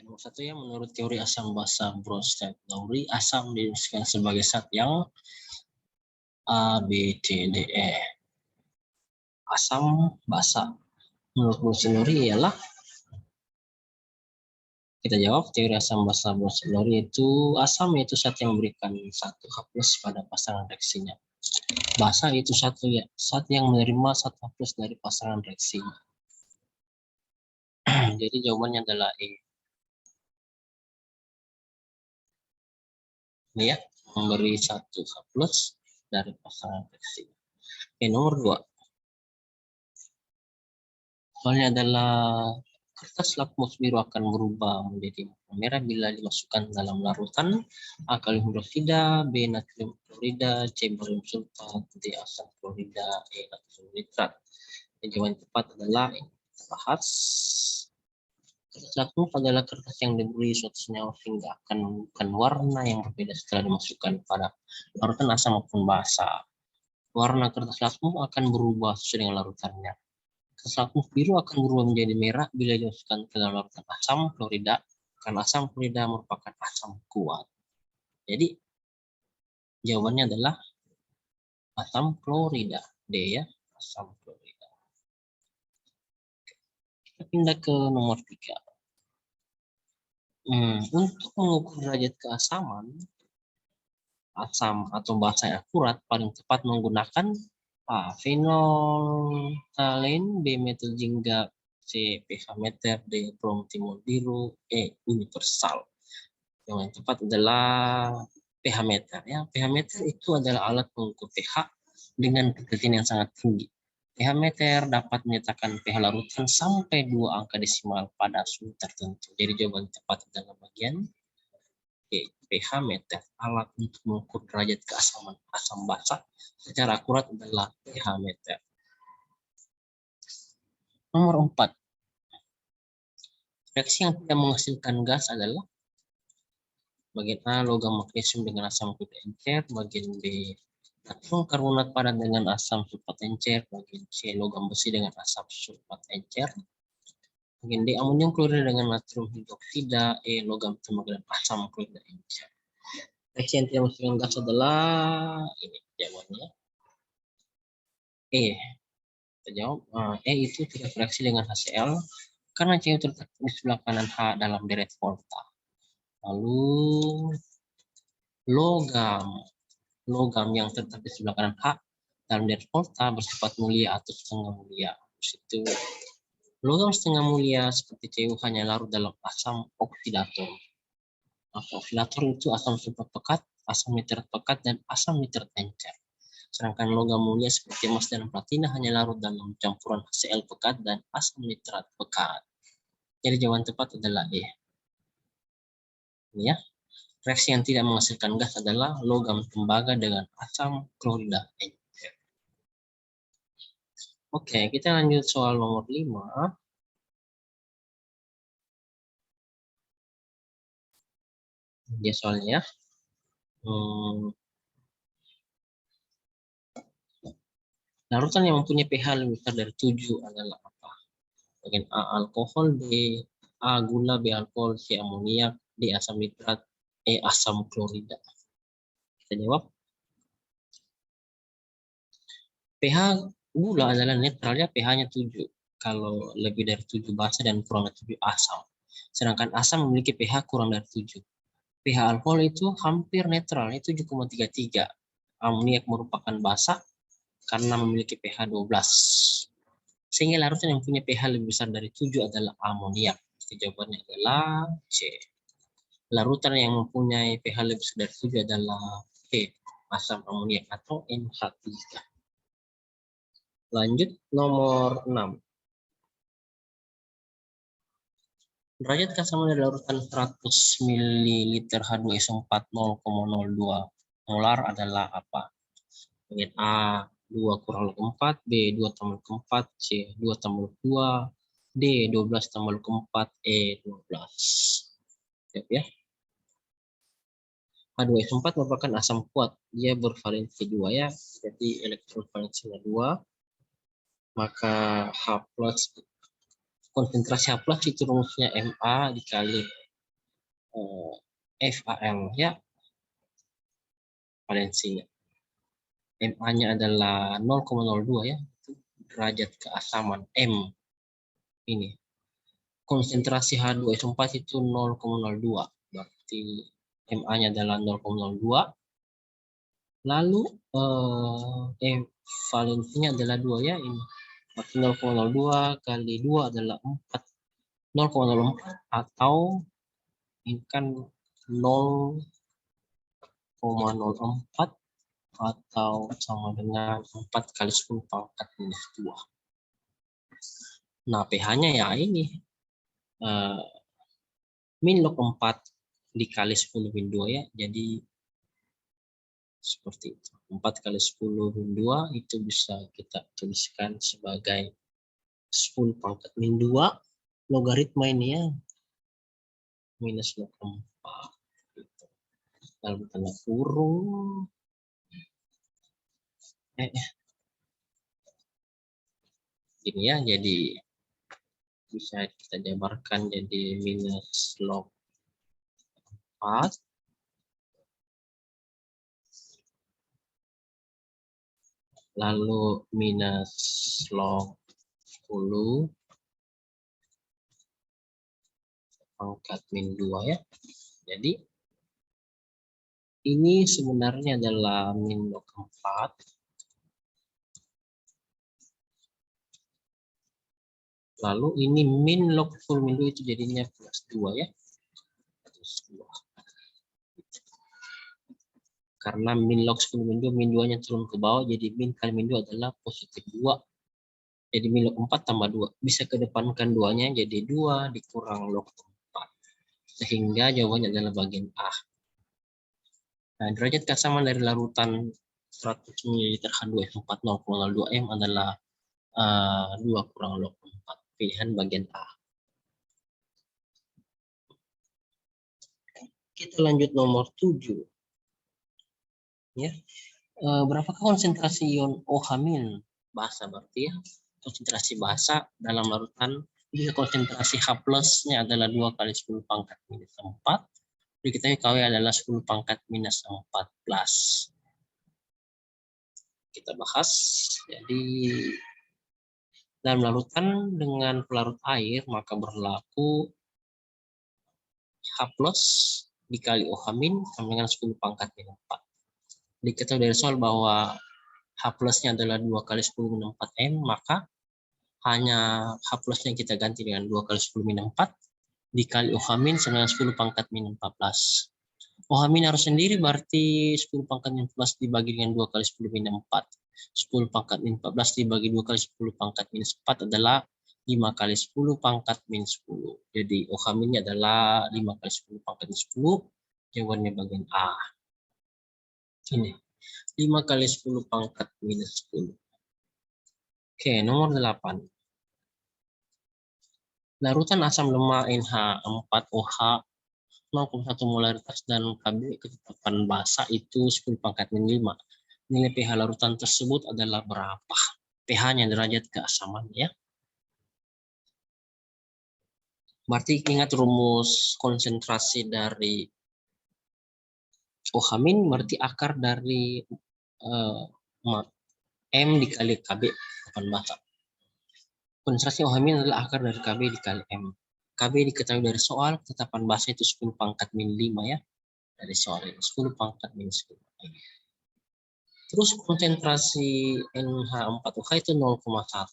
Nomor satu ya, menurut teori asam basa Bronsted Lowry, asam didefinisikan sebagai zat yang A, B, C, D, E. Asam basa. Menurut Bronsted Lowry ialah, kita jawab teori asam basa Bronsted Lowry itu asam yaitu zat yang memberikan satu H+ pada pasangan reaksinya. Basa itu zat yang menerima satu H+ dari pasangan reaksinya. Jadi jawabannya adalah E. Ini ya, memberi satu H+ dari pasangan reaksi. Oke, nomor 2. Soalnya adalah kertas lakmus biru akan berubah menjadi merah bila dimasukkan dalam larutan A. kalium hidroksida, B. natrium klorida, C. barium sulfat, D. asam klorida, E. natrium nitrat. Jawaban tepat adalah ini. Kita bahas. Kertas lakmus adalah kertas yang diberi suatu senyawa sehingga akan menunjukkan warna yang berbeda setelah dimasukkan pada larutan asam maupun basa. Warna kertas lakmus akan berubah sesuai dengan larutannya. Kertas lakmus biru akan berubah menjadi merah bila dimasukkan ke dalam larutan asam klorida, karena asam klorida merupakan asam kuat. Jadi jawabannya adalah asam klorida, D ya, asam klorida. Kita pindah ke nomor 3. Untuk mengukur derajat keasaman asam atau basa yang akurat, paling tepat menggunakan A. Phenolphthalein, B. metil jingga, C. pH meter, D. brom timol biru, E. universal. Yang tepat adalah pH meter. Ya, pH meter itu adalah alat pengukur pH dengan ketelitian yang sangat tinggi. pH meter dapat menyatakan pH larutan sampai 2 angka desimal pada suhu tertentu. Jadi jawaban tepat adalah bagian E. pH meter, alat untuk mengukur derajat keasaman asam basa secara akurat adalah pH meter. Nomor 4. Reaksi yang tidak menghasilkan gas adalah bagian A. logam magnesium dengan asam klorida encer, bagian B. natrium karbonat padat dengan asam sulfat encer, bagian C. logam besi dengan asam sulfat encer, bagian D. amonium klorida dengan natrium hidroksida, E. logam tembaga dan asam klorida encer. Reaksi yang tidak menghasilkan gas adalah ini jawabannya E. Kita jawab E itu tidak bereaksi dengan HCl karena CO terletak di sebelah kanan H dalam deret volta. Lalu logam yang terletak di sebelah kanan H dalam deret volta bersifat mulia atau setengah mulia. Terus itu logam setengah mulia seperti Cu hanya larut dalam asam oksidator. Asam oksidator itu asam sulfat pekat, asam nitrat pekat, dan asam nitrat encer. Sedangkan logam mulia seperti emas dan platina hanya larut dalam campuran HCl pekat dan asam nitrat pekat. Jadi jawaban tepat adalah E. Ini ya. Reaksi yang tidak menghasilkan gas adalah logam tembaga dengan asam klorida encer. Oke, kita lanjut soal nomor 5. Dia soalnya larutan yang mempunyai pH lebih besar dari 7 adalah apa? Bagian A. alkohol, B. A. gula, B. alkohol, C. amoniak, D. asam nitrat, E. asam klorida. Kita jawab. pH gula adalah netral ya, pH-nya 7. Kalau lebih dari 7 basa dan kurang dari 7 asam. Sedangkan asam memiliki pH kurang dari 7. pH alkohol itu hampir netral, itu 7,33. Amoniak merupakan basa karena memiliki pH 12. Sehingga larutan yang punya pH lebih besar dari 7 adalah amoniak. Jadi jawabannya adalah C. Larutan yang mempunyai pH lebih besar dari 7 adalah E. asam amoniak atau NH3. Lanjut nomor 6. Derajat keasaman dari larutan 100 ml H2SO4 0,02 molar adalah apa? Bagian A 2 + 4, B 2 + 4, C 2 + 2, D 12 + 4, E 12. Siap ya. H2SO4 merupakan asam kuat. Dia bervalensi 2 ya. Jadi elektron valensinya 2. Maka H+, konsentrasi H+ itu rumusnya Ma dikali FAL ya, valensinya. MA-nya adalah 0,02 ya, derajat keasaman M ini. Konsentrasi H2SO4 itu 0,02, berarti MA-nya adalah 0,02. Lalu valensinya adalah 2 ya, ini. Berarti 0,02 kali 2 adalah 4. 0,04 atau ini kan 0,04 atau sama dengan 4 kali 10 pangkat minus 2. Nah, pH-nya ya ini min log 4 dikali 10 min 2 ya, jadi seperti itu. 4 kali 10 min 2 itu bisa kita tuliskan sebagai 10 pangkat min 2 logaritma ini ya, minus log 4 gitu. Dalam tanda kurung gini ya, jadi bisa kita jabarkan jadi minus log 4 lalu minus log 10 pangkat min 2 ya. Jadi ini sebenarnya adalah min log 4 lalu ini min log 10 min 2 itu jadinya plus 2 ya. Plus 2. Karena min log 10 min 2, min 2 nya turun ke bawah, jadi min kali min 2 adalah positif 2. Jadi min log 4 tambah 2. Bisa kedepankan 2-nya jadi 2 dikurang log 4. Sehingga jawabannya adalah bagian A. Nah, derajat keasaman dari larutan 100 ml H2SO4 0,02 M adalah 2 kurang log 4. Pilihan bagian A. Kita lanjut nomor 7. Ya. Berapakah konsentrasi ion OH- basa berarti ya. Konsentrasi basa dalam larutan jika konsentrasi H+-nya adalah 2 kali 10 pangkat minus 4. Diketahui KW adalah 10 pangkat minus 14. Kita bahas. Jadi dalam larutan dengan pelarut air maka berlaku H+ dikali OH- sama dengan 10 pangkat minus 4. Diketahui dari soal bahwa H+-nya adalah 2 kali 10 min 4 M, maka hanya H+-nya kita ganti dengan 2 kali 10 min 4 dikali OH- sama dengan 10 pangkat min 14. OH- harus sendiri, berarti 10 pangkat min 14 dibagi dengan 2 kali 10 min 4. 10 pangkat min 14 dibagi 2 kali 10 pangkat minus 4 adalah 5 kali 10 pangkat min 10. Jadi OH- adalah 5 kali 10 pangkat min 10. Jawabannya bagian A. Ini 5 kali 10 pangkat minus 10. Oke, nomor 8. Larutan asam lemak NH4OH 0,1 molaritas dan Kb ketetapan basa itu 10 pangkat min 5. Nilai pH larutan tersebut adalah berapa? pH-nya derajat keasaman ya. Berarti ingat rumus konsentrasi dari OH- berarti akar dari M dikali Kb ketetapan basa. Konsentrasi OH- adalah akar dari Kb dikali M. Kb diketahui dari soal, ketetapan basa itu 10 pangkat min 5 ya. Dari soal ini 10 pangkat min 10. Terus konsentrasi NH4OH itu 0,1.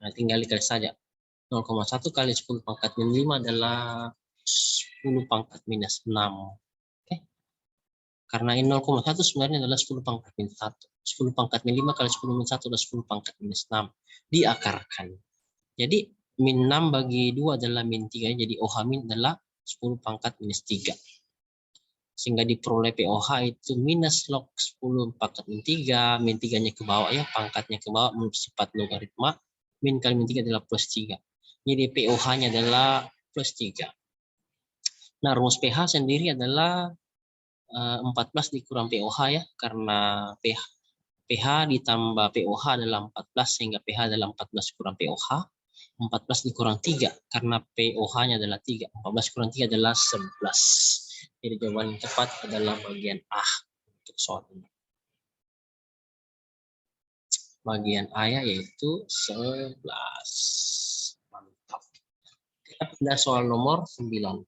Nah, tinggal dikali saja. 0,1 kali 10 pangkat min 5 adalah 10 pangkat minus 6. Oke. Karena ini 0,1 sebenarnya adalah 10 pangkat min 1. 10 pangkat min 5 kali 10 min 1 adalah 10 pangkat minus 6. Diakarkan. Jadi min 6 bagi 2 adalah min 3. Jadi OH- adalah 10 pangkat minus 3. Sehingga diperoleh POH itu minus log 10 pangkat min 3, min 3-nya ke bawah ya, pangkatnya ke bawah bersifat logaritma, min kali min 3 adalah plus 3. Jadi POH-nya adalah plus 3. Nah, rumus pH sendiri adalah 14 dikurang POH ya, karena pH ditambah POH adalah 14, sehingga pH adalah 14 kurang POH. 14 dikurang 3 karena POH-nya adalah 3. 14 kurang 3 adalah 11. Jadi jawaban yang tepat adalah bagian A untuk soal ini. Bagian A yaitu 11. Mantap. Kita pindah soal nomor 9.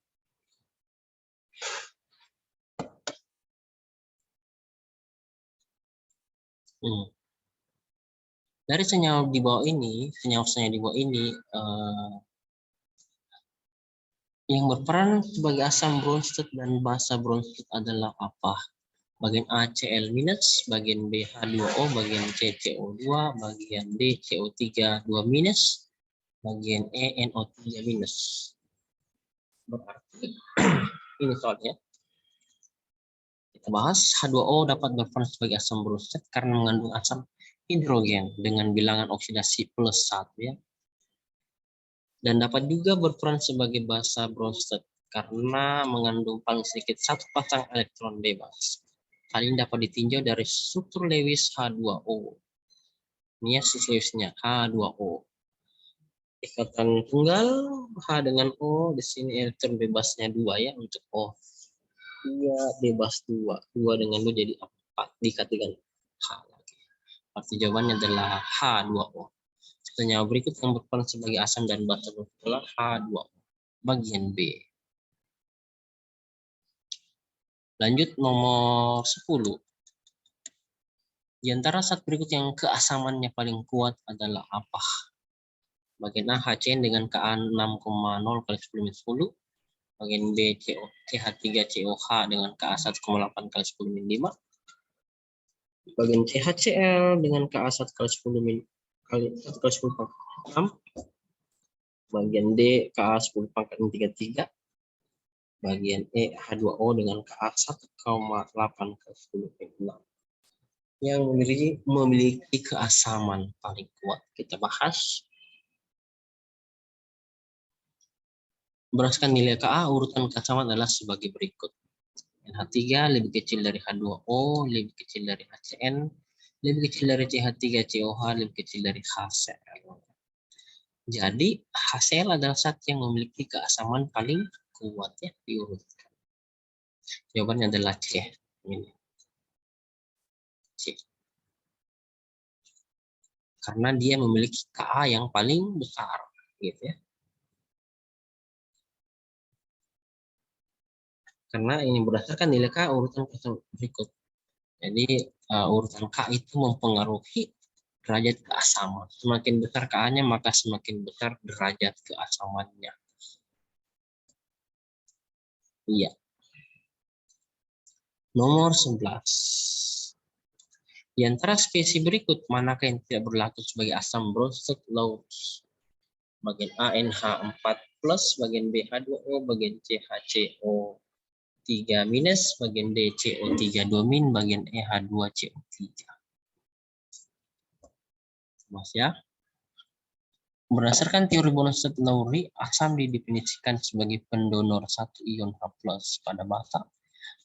Dari senyawa di bawah ini, senyawa-senyawa di bawah ini yang berperan sebagai asam Bronsted dan basa Bronsted adalah apa? Bagian A Cl-, bagian B H2O, bagian C CO2, bagian D CO3 2-, bagian E NO3-. Berarti ini soalnya. Kita bahas H2O dapat berperan sebagai asam Bronsted karena mengandung asam hidrogen dengan bilangan oksidasi +1 ya. Dan dapat juga berperan sebagai basa Bronsted karena mengandung paling sedikit 1 pasang elektron bebas. Hal ini dapat ditinjau dari struktur Lewis H2O. Ini ya struktur Lewisnya H2O. Ikatan tunggal H dengan O, di sini elektron bebasnya 2 ya untuk O. 2 bebas 2. 2 dengan 2 jadi 4 dikalikan H lagi. Arti jawabannya adalah H2O. Senyawa berikut yang berperan sebagai asam dan basa adalah H2O. Bagian B. Lanjut nomor 10. Di antara zat berikut yang keasamannya paling kuat adalah apa? Bagian A HCN dengan Ka 6,0 kali 10-10. Bagian B CH3COH dengan Ka 1,8 kali 10-5. Bagian C HCl dengan Ka 1 kali 10 kali 1 kali 10 pangkat 6. Bagian D Ka 10 pangkat 33. Bagian E H2O dengan Ka 1,8 kali 10-6. Yang memiliki keasaman paling kuat. Kita bahas. Berdasarkan nilai Ka, urutan keasaman adalah sebagai berikut. NH3 lebih kecil dari H2O, lebih kecil dari HCN, lebih kecil dari CH3COH, lebih kecil dari HCl. Jadi HCl adalah zat yang memiliki keasaman paling kuat ya diurutkan. Jawabannya adalah C. Ini. C. Karena dia memiliki Ka yang paling besar, gitu ya. Karena ini berdasarkan nilai Ka urutan berikut. Jadi urutan K itu mempengaruhi derajat keasaman. Semakin besar Ka-nya maka semakin besar derajat keasamannya. Iya. Nomor 11. Di antara spesies berikut manakah yang tidak berlaku sebagai asam Bronsted Lowes? Bagian A NH4+, bagian B H2O, bagian C HCO3-, bagian D CO3 2-, bagian E H2CO3. Mas ya. Berdasarkan teori Bronsted-Lowry, asam didefinisikan sebagai pendonor 1 ion H+ pada basa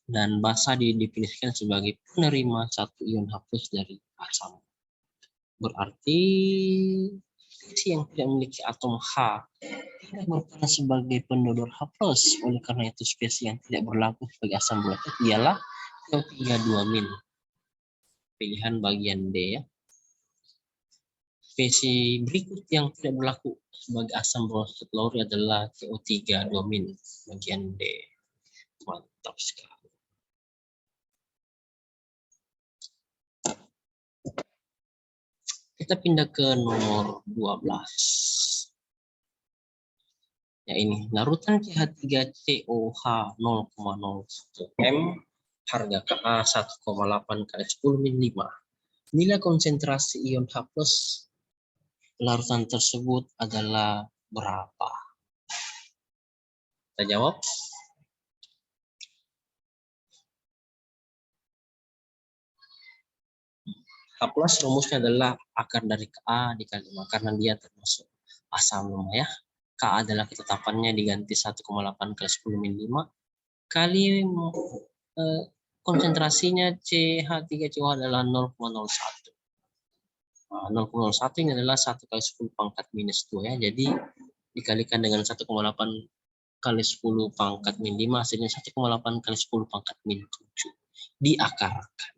dan basa didefinisikan sebagai penerima 1 ion H+ dari asam. Berarti spesies yang tidak memiliki atom H tidak berperan sebagai pendonor H+. Oleh karena itu spesies yang tidak berlaku sebagai asam Bronsted ialah CO3 2-. Pilihan bagian D ya. Spesies berikut yang tidak berlaku sebagai asam Bronsted-Lowry adalah CO3 2-, bagian D. Mantap sekali. Kita pindah ke nomor 12. Ya ini, larutan CH3COH 0,01 M, harga Ka 1,8 kali 10-5. Nilai konsentrasi ion H+ larutan tersebut adalah berapa? Kita jawab. H+ rumusnya adalah akar dari Ka dikali 5 karena dia termasuk asam lemah ya. Ka adalah ketetapannya diganti 1,8 kali 10-5 kali konsentrasinya CH3COH adalah 0,01. Nah, 0,01 ini adalah 1 kali 10 pangkat minus 2 ya. Jadi dikalikan dengan 1,8 kali 10 pangkat min 5 hasilnya 1,8 kali 10 pangkat min 7. Diakarkan.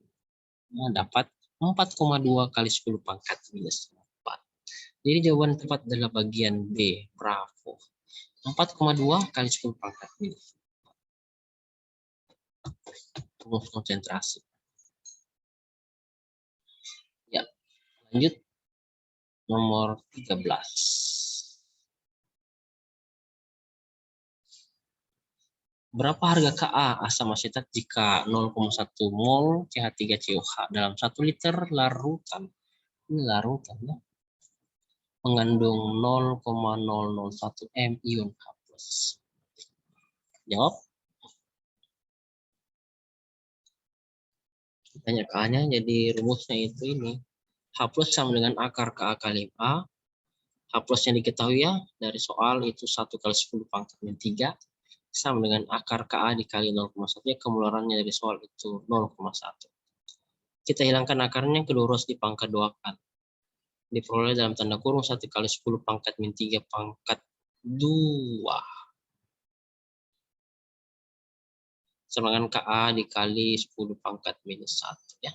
Nah, dapat 4,2 kali 10 pangkat minus 4. Jadi jawaban tepat adalah bagian B. Bravo. 4,2 kali 10 pangkat minus 4. Rumus konsentrasi. Ya, lanjut. Nomor 13. Berapa harga Ka asam asetat jika 0,1 mol CH3COH dalam 1 liter larutan? Ini larutan ya. Mengandung 0,001 M ion H+. Jawab. Tanya Ka-nya, jadi rumusnya itu ini. H+ sama dengan akar Ka kali A. H+ yang diketahui ya dari soal itu 1 kali 10 pangkat min 3 sama dengan akar Ka dikali 0,1 ya, keluarannya dari soal itu 0,1. Kita hilangkan akarnya, kedua harus dipangkat 2-kan. Diperoleh dalam tanda kurung 1 kali 10 pangkat min 3 pangkat 2. Sama dengan Ka dikali 10 pangkat minus 1 ya.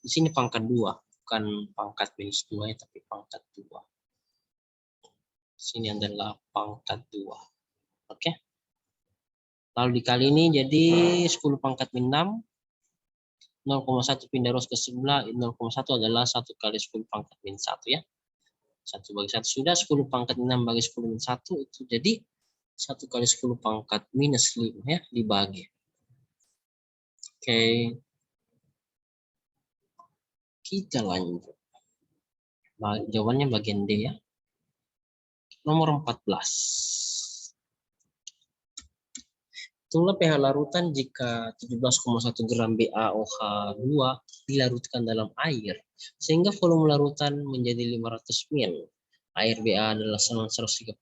Di sini pangkat 2, bukan pangkat minus 2 ya, tapi pangkat 2. Sini adalah pangkat 2. Oke. Lalu dikali ini jadi 10 pangkat min 6. 0,1 pindah ruas ke sebelah, 0,1 adalah 1 kali 10 pangkat min 1 ya. 1 bagi 1 sudah, 10 pangkat 6 bagi 10 min 1 itu jadi 1 kali 10 pangkat minus 5 ya, dibagi. Oke. Kita lanjut. Jawabannya bagian D ya. Nomor 14. Hitunglah pH larutan jika 17,1 gram BaOH2 dilarutkan dalam air, sehingga volume larutan menjadi 500 ml. Air Ba adalah sama 137,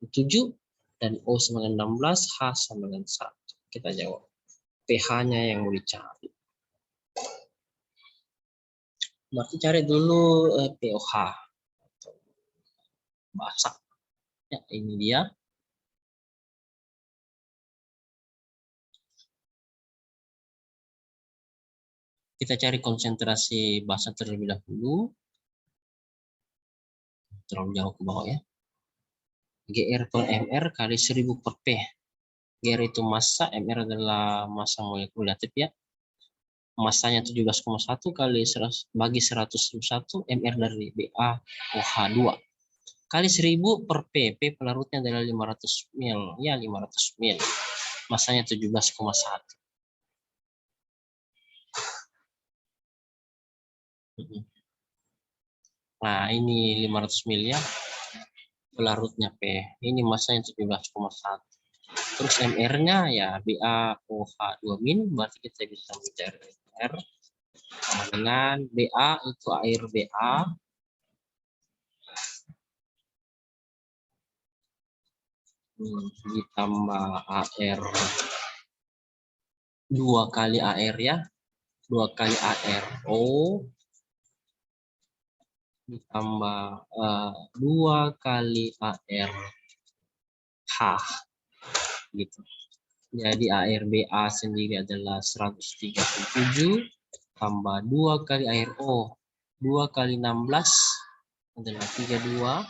dan O sama dengan 16, H sama dengan 1. Kita jawab. pH-nya yang mau dicari. Berarti cari dulu pOH. Basah. Ya, ini dia. Kita cari konsentrasi basa terlebih dahulu. Terlalu jauh ke bawah ya. Gr per mr kali 1000 per P. Gr itu massa, mr adalah massa molekul reaktif ya. Massanya 17,1 kali 100 bagi 101 mr dari BaOH2. Kali 1000 per P. P pelarutnya adalah 500 ml. Ya, 500 ml. Massanya 17,1. Nah, ini 500 ml ya. Pelarutnya P. Ini massanya 17,1. Terus MR-nya ya BaOH2 min, berarti kita bisa mencari R sama dengan Ba itu air Ba ditambah AR 2 kali AR ya, 2 kali ARO ditambah 2 kali ARH gitu. Jadi ARBA sendiri adalah 137 tambah 2 kali ARO 2 kali 16 adalah 32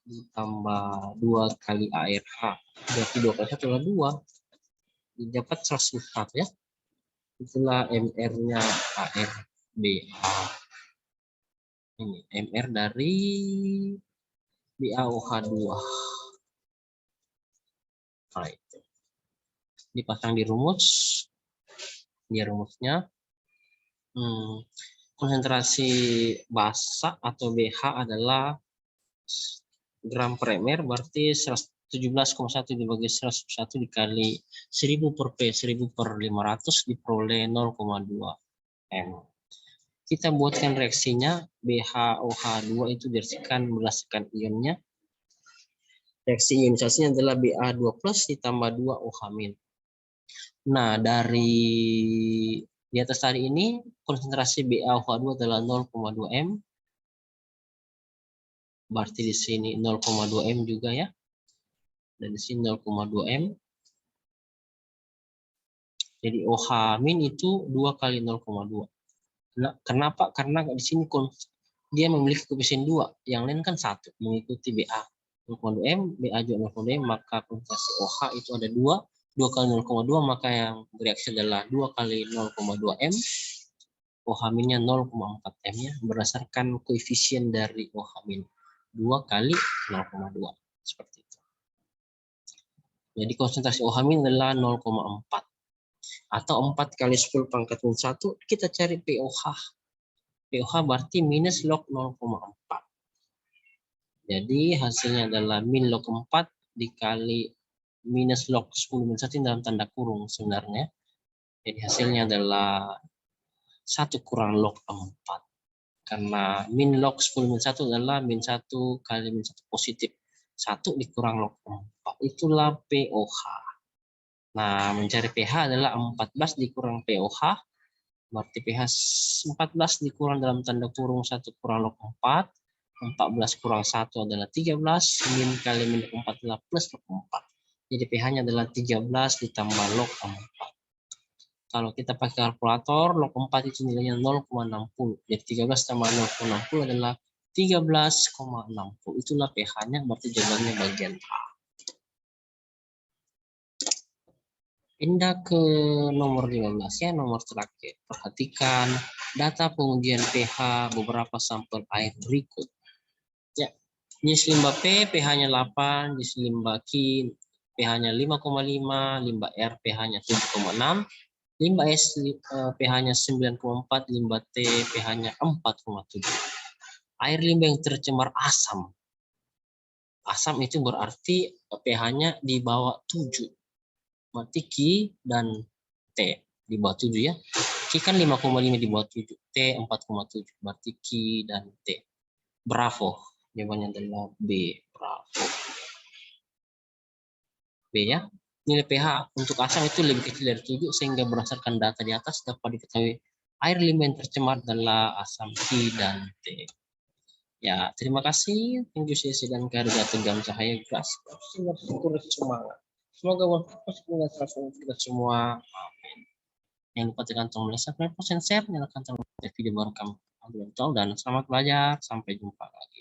ditambah 2 kali ARH. Berarti 2 kali 1 adalah 2. Dapat 101 ya. Itulah MR-nya ARBA. Ini MR dari BaOH2. Nah, itu. Dipasang di rumus. Ini rumusnya. Konsentrasi basa atau BH adalah gram per ml, berarti 17,1 dibagi 101 dikali 1000 per P, 1000 per 500 diperoleh 0,2 M. Kita buatkan reaksinya, BaOH2 itu direaksikan berdasarkan ionnya. Reaksi ionisasinya adalah Ba2+ ditambah 2 OH-. Nah, dari di atas tadi ini konsentrasi BaOH2 adalah 0,2 M. berarti di sini 0,2 M juga ya. Dan di sini 0,2 M. Jadi OH min itu 2 kali 0,2. Nah, kenapa? Karena di sini dia memiliki koefisien 2, yang lain kan 1, mengikuti BA 0,2 M, BA juga 0,2 M, maka konsentrasi OH itu ada 2 kali 0,2, maka yang bereaksi adalah 2 kali 0,2 M, OH minnya 0,4 M ya, berdasarkan koefisien dari OH min 2 kali 0,2, seperti itu. Jadi konsentrasi OH min adalah 0,4. Atau 4 kali 10 pangkat min 1, kita cari POH. POH berarti minus log 0,4. Jadi hasilnya adalah min log 4 dikali minus log 10 min 1 dalam tanda kurung sebenarnya. Jadi hasilnya adalah 1 kurang log 4. Karena min log 10 min 1 adalah min 1 kali min 1 positif. 1 dikurang log 4. Itulah POH. Nah, mencari pH adalah 14 dikurang POH. Berarti pH 14 dikurang dalam tanda kurung 1 kurang log 4. 14 kurang 1 adalah 13. Min kali min log 4 adalah plus log 4. Jadi pH-nya adalah 13 ditambah log 4. Kalau kita pakai kalkulator, log 4 itu nilainya 0,60. Jadi 13 tambah 0,60 adalah 13,60. Itulah pH-nya, berarti jawabannya bagian A. Pindah ke nomor 15 ya, nomor terakhir. Perhatikan data pengujian pH beberapa sampel air berikut. Ya, jenis limbah P pH-nya 8, jenis limbah Q pH-nya 5,5, limbah R pH-nya 7,6, limbah S pH-nya 9,4, limbah T pH-nya 4,7. Air limbah yang tercemar asam. Asam itu berarti pH-nya di bawah 7. Berarti Q dan T di bawah 7 ya. Q kan 5,5 di bawah 7, T 4,7. Berarti Q dan T. Bravo. Jawabannya adalah B. Bravo. B ya. Nilai pH untuk asam itu lebih kecil dari 7, sehingga berdasarkan data di atas dapat diketahui air limbah yang tercemar adalah asam Q dan T. Ya, terima kasih. Thank you sesi dan Karya Tegam Cahaya Gas. Semangat. Semoga waktu kita semua. Amin. Jangan lupa tekan tombol subscribe, share, nyalakan tombol video baru kami. Dan selamat belajar. Sampai jumpa lagi.